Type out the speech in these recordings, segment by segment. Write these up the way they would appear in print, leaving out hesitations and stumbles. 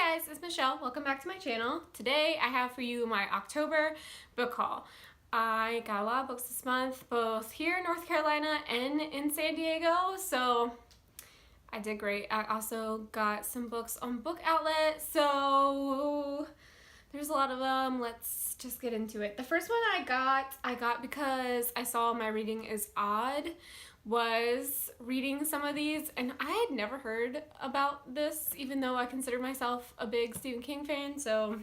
Hey guys, it's Michelle. Welcome back to my channel. Today I have for you my October book haul. I got a lot of books this month, both here in North Carolina and in San Diego, so I did great. I also got some books on Book Outlet, so there's a lot of them. Let's just get into it. The first one I got because I saw My Reading is Odd was reading some of these, and I had never heard about this, even though I consider myself a big Stephen King fan, so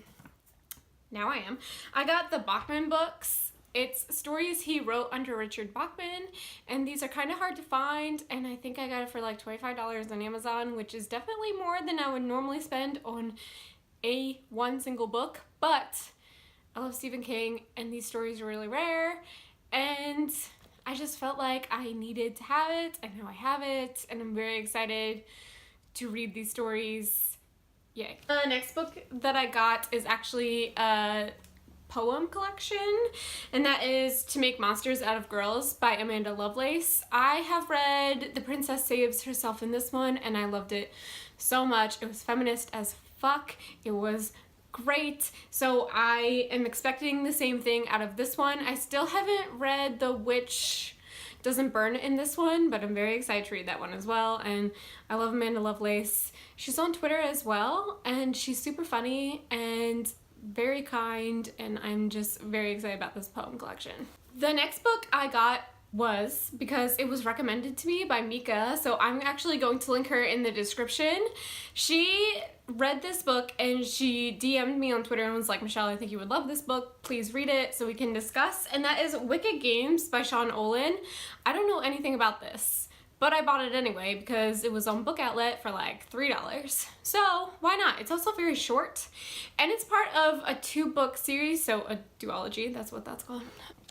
now I am. I got the Bachman books. It's stories he wrote under Richard Bachman, and these are kind of hard to find, and I think I got it for like $25 on Amazon, which is definitely more than I would normally spend on one single book, but I love Stephen King, and these stories are really rare, and I just felt like I needed to have it, and now I have it, and I'm very excited to read these stories. Yay. The next book that I got is actually a poem collection, and that is To Make Monsters Out of Girls by Amanda Lovelace. I have read The Princess Saves Herself in this one, and I loved it so much. It was feminist as fuck. It was great. So I am expecting the same thing out of this one. I still haven't read The Witch Doesn't Burn in this one, but I'm very excited to read that one as well. And I love Amanda Lovelace. She's on Twitter as well, and she's super funny and very kind, and I'm just very excited about this poem collection. The next book I got was because it was recommended to me by Mika, so I'm actually going to link her in the description. She read this book and she DM'd me on Twitter and was like, Michelle, I think you would love this book. Please read it so we can discuss. And that is Wicked Games by Sean Olin. I don't know anything about this, but I bought it anyway because it was on Book Outlet for like $3. So why not? It's also very short, and it's part of a 2-book series, so a duology, that's what that's called.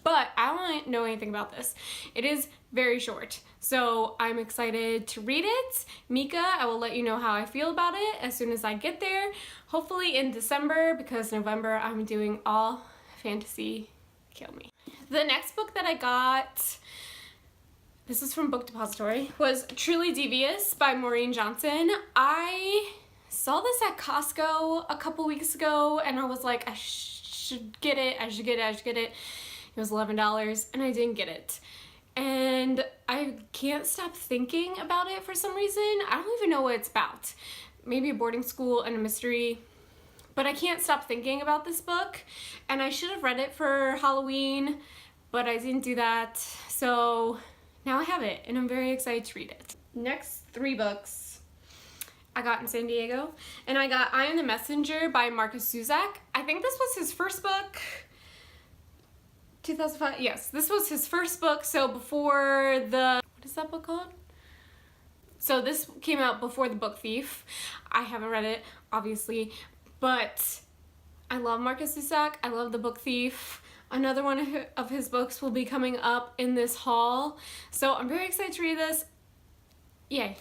But I don't know anything about this. It is very short, so I'm excited to read it. Mika, I will let you know how I feel about it as soon as I get there. Hopefully in December, because November I'm doing all fantasy. Kill me. The next book that I got, this is from Book Depository, was Truly Devious by Maureen Johnson. I saw this at Costco a couple weeks ago, and I was like, I should get it. It was $11, and I didn't get it. And I can't stop thinking about it for some reason. I don't even know what it's about. Maybe a boarding school and a mystery. But I can't stop thinking about this book, and I should have read it for Halloween, but I didn't do that. So now I have it, and I'm very excited to read it. Next 3 books I got in San Diego, and I got I Am the Messenger by Marcus Zusak. I think this was his first book. 2005, yes, this was his first book, so before the, what is that book called? So this came out before The Book Thief. I haven't read it, obviously, but I love Marcus Zusak. I love The Book Thief. Another one of his books will be coming up in this haul, so I'm very excited to read this. Yay.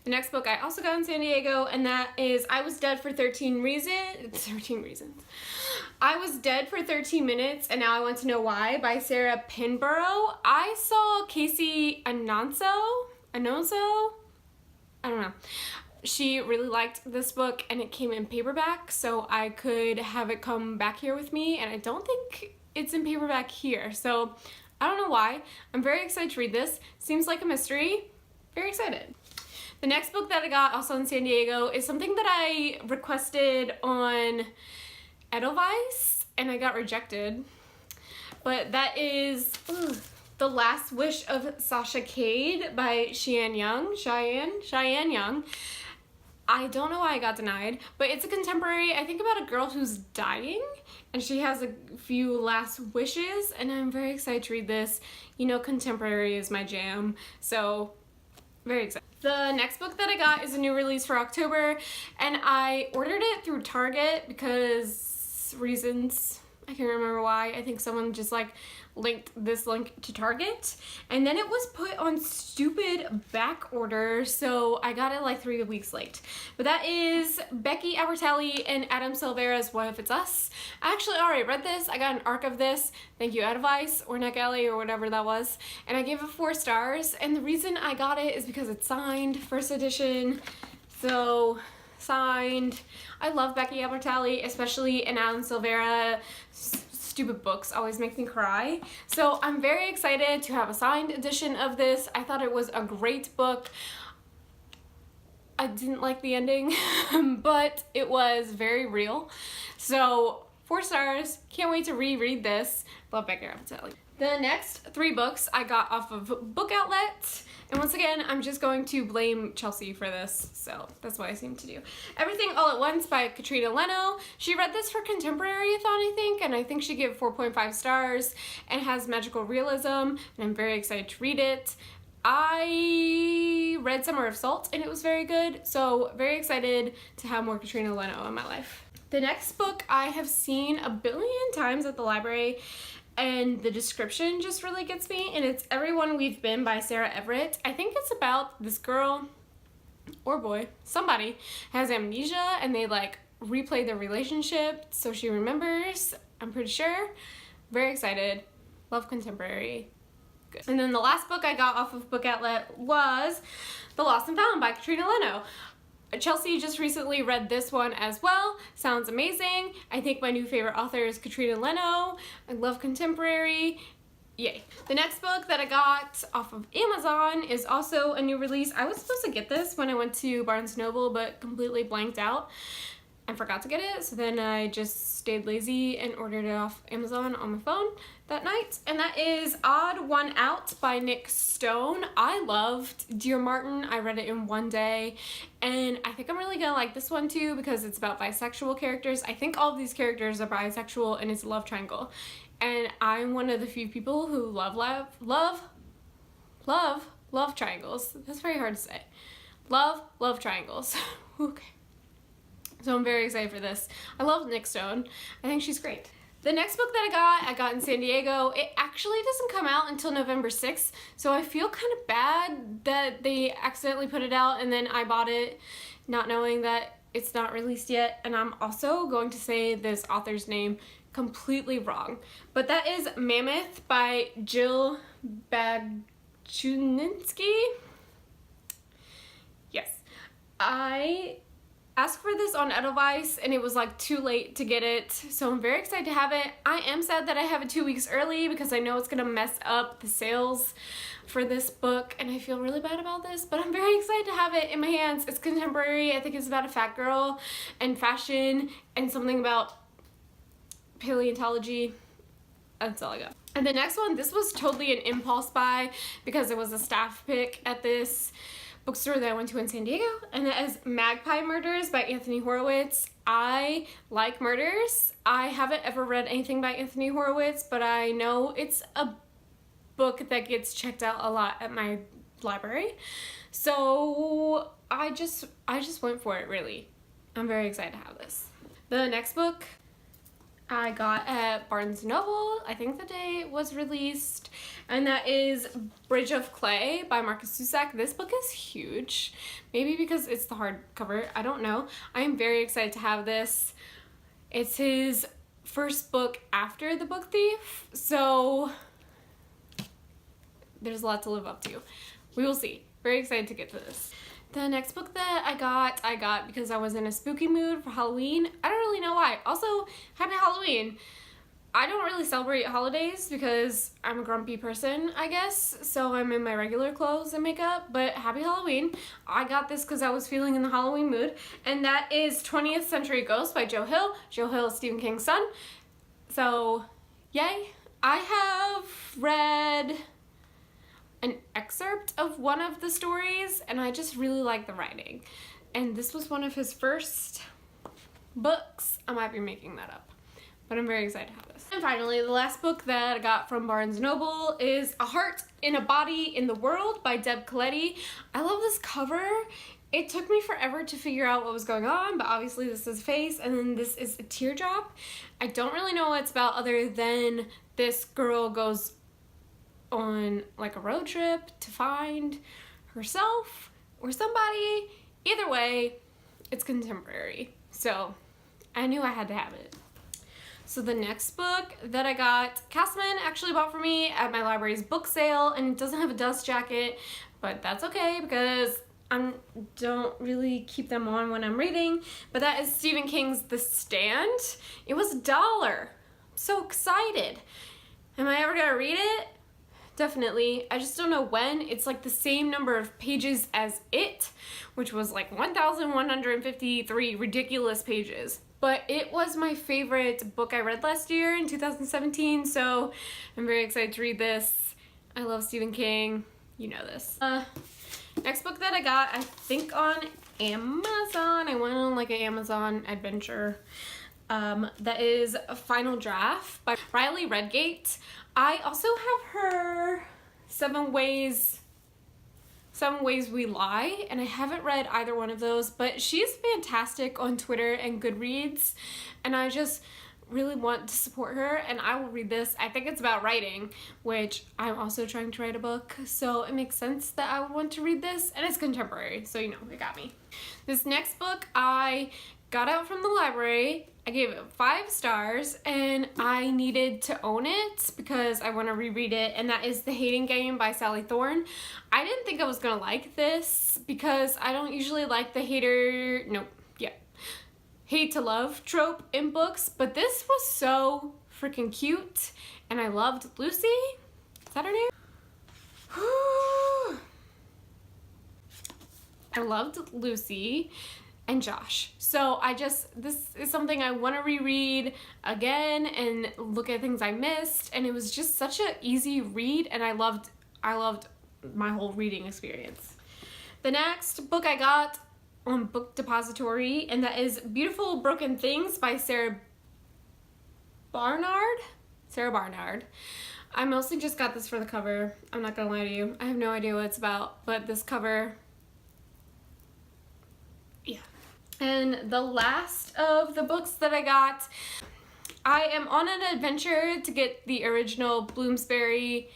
The next book I also got in San Diego, and that is I Was Dead for 13 Reasons. I Was Dead for 13 Minutes, and Now I Want to Know Why by Sarah Pinborough. I saw Casey Anonso? I don't know. She really liked this book, and it came in paperback, so I could have it come back here with me, and I don't think it's in paperback here, so I don't know why. I'm very excited to read this. Seems like a mystery. Very excited. The next book that I got also in San Diego is something that I requested on Edelweiss, and I got rejected. But that is The Last Wish of Sasha Cade by Cheyenne Young. I don't know why I got denied, but it's a contemporary, I think, about a girl who's dying, and she has a few last wishes, and I'm very excited to read this. You know, contemporary is my jam, so very excited. The next book that I got is a new release for October, and I ordered it through Target because reasons. I can't remember why. I think someone just like linked this link to Target, and then it was put on stupid back order, so I got it like 3 weeks late. But that is Becky Albertalli and Adam Silvera's What If It's Us. I actually already read this. I got an arc of this. Thank you, Advice or Neck Alley or whatever that was, and I gave it 4 stars. And the reason I got it is because it's signed, first edition. So signed. I love Becky Albertalli, especially in Alan Silvera. Stupid books always make me cry. So I'm very excited to have a signed edition of this. I thought it was a great book. I didn't like the ending, but it was very real. So 4 stars. Can't wait to reread this. Love Becky Albertalli. The next 3 books I got off of Book Outlet. And once again, I'm just going to blame Chelsea for this, so that's what I seem to do. Everything All at Once by Katrina Leno. She read this for Contemporary-a-thon, I think, and I think she gave 4.5 stars and has magical realism, and I'm very excited to read it. I read Summer of Salt, and it was very good, so very excited to have more Katrina Leno in my life. The next book I have seen a billion times at the library, and the description just really gets me, and it's Everyone We've Been by Sarah Everett. I think it's about this girl or boy, somebody has amnesia and they like replay their relationship so she remembers, I'm pretty sure. Very excited. Love contemporary. Good. And then the last book I got off of Book Outlet was The Lost and Found by Katrina Leno. Chelsea just recently read this one as well. Sounds amazing. I think my new favorite author is Katrina Leno. I love contemporary. Yay. The next book that I got off of Amazon is also a new release. I was supposed to get this when I went to Barnes & Noble, but completely blanked out and forgot to get it. So then I just stayed lazy and ordered it off Amazon on my phone that night. And that is Odd One Out by Nick Stone. I loved Dear Martin. I read it in one day. And I think I'm really gonna like this one too because it's about bisexual characters. I think all of these characters are bisexual and it's a love triangle. And I'm one of the few people who love triangles. That's very hard to say. Love triangles. Okay. So I'm very excited for this. I love Nick Stone. I think she's great. The next book that I got in San Diego. It actually doesn't come out until November 6th, so I feel kind of bad that they accidentally put it out and then I bought it not knowing that it's not released yet. And I'm also going to say this author's name completely wrong. But that is Mammoth by Jill Bagchuninski. Yes. I asked for this on Edelweiss and it was like too late to get it, so I'm very excited to have it. I am sad that I have it 2 weeks early because I know it's gonna mess up the sales for this book and I feel really bad about this, but I'm very excited to have it in my hands. It's contemporary. I think it's about a fat girl and fashion and something about paleontology. That's all I got. And the next one, this was totally an impulse buy because it was a staff pick at this bookstore that I went to in San Diego, and that is Magpie Murders by Anthony Horowitz. I like murders. I haven't ever read anything by Anthony Horowitz, but I know it's a book that gets checked out a lot at my library. So I just went for it, really. I'm very excited to have this. The next book I got at Barnes & Noble, I think the day it was released, and that is Bridge of Clay by Marcus Zusak. This book is huge, maybe because it's the hardcover, I don't know. I am very excited to have this. It's his first book after The Book Thief, so there's a lot to live up to. We will see. Very excited to get to this. The next book that I got because I was in a spooky mood for Halloween. I don't really know why. Also, happy Halloween. I don't really celebrate holidays because I'm a grumpy person, I guess, so I'm in my regular clothes and makeup, but happy Halloween. I got this because I was feeling in the Halloween mood, and that is 20th Century Ghost by Joe Hill. Joe Hill is Stephen King's son, so yay. I have read an excerpt of one of the stories and I just really like the writing, and this was one of his first books. I might be making that up, but I'm very excited to have this. And finally, the last book that I got from Barnes & Noble is A Heart in a Body in the World by Deb Coletti. I love this cover. It took me forever to figure out what was going on, but obviously this is a face and then this is a teardrop. I don't really know what it's about other than this girl goes on like a road trip to find herself or somebody. Either way, it's contemporary, so I knew I had to have it. So the next book that I got, Castman actually bought for me at my library's book sale, and it doesn't have a dust jacket, but that's okay because I don't really keep them on when I'm reading, but that is Stephen King's The Stand. It was $1. I'm so excited. Am I ever gonna read it? Definitely. I just don't know when. It's like the same number of pages as It, which was like 1,153 ridiculous pages. But it was my favorite book I read last year in 2017, so I'm very excited to read this. I love Stephen King. You know this. Next book that I got, I think on Amazon. I went on like an Amazon adventure. That is A Final Draft by Riley Redgate. I also have her Seven Ways We Lie, and I haven't read either one of those, but she's fantastic on Twitter and Goodreads, and I just really want to support her, and I will read this. I think it's about writing, which I'm also trying to write a book, so it makes sense that I would want to read this, and it's contemporary, so you know, it got me. This next book I got out from the library. I gave it 5 stars, and I needed to own it because I want to reread it, and that is The Hating Game by Sally Thorne. I didn't think I was gonna like this because I don't usually like the hate to love trope in books, but this was so freaking cute, and I loved Lucy. Is that her name? I loved Lucy and Josh. So this is something I want to reread again and look at things I missed, and it was just such an easy read, and I loved my whole reading experience. The next book I got on Book Depository, and that is Beautiful Broken Things by Sarah Barnard. I mostly just got this for the cover. I'm not gonna lie to you. I have no idea what it's about, but this cover, yeah. And the last of the books that I got, I am on an adventure to get the original Bloomsbury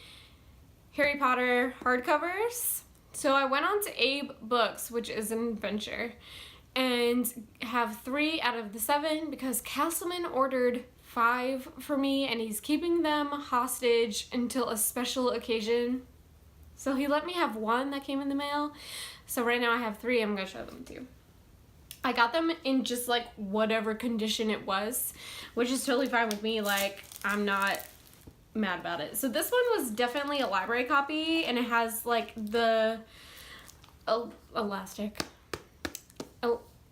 Harry Potter hardcovers. So I went on to Abe Books, which is an adventure, and have 3 out of the 7 because Castleman ordered 5 for me, and he's keeping them hostage until a special occasion. So he let me have 1 that came in the mail. So right now I have 3 I'm gonna show them to you. I got them in just like whatever condition it was, which is totally fine with me. Like, I'm not mad about it. So this one was definitely a library copy, and it has like the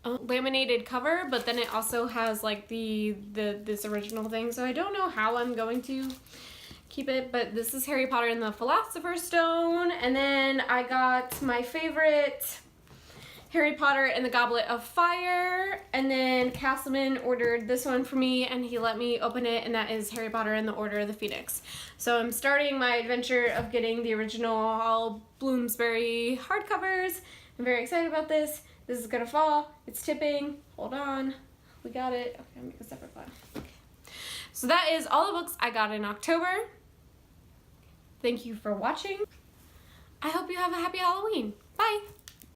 laminated cover, but then it also has like this original thing. So I don't know how I'm going to keep it, but this is Harry Potter and the Philosopher's Stone. And then I got my favorite, Harry Potter and the Goblet of Fire, and then Castleman ordered this one for me, and he let me open it, and that is Harry Potter and the Order of the Phoenix. So I'm starting my adventure of getting the original Bloomsbury hardcovers. I'm very excited about this. This is gonna fall. It's tipping. Hold on. We got it. Okay, I'll make a separate file. Okay. So that is all the books I got in October. Thank you for watching. I hope you have a happy Halloween. Bye!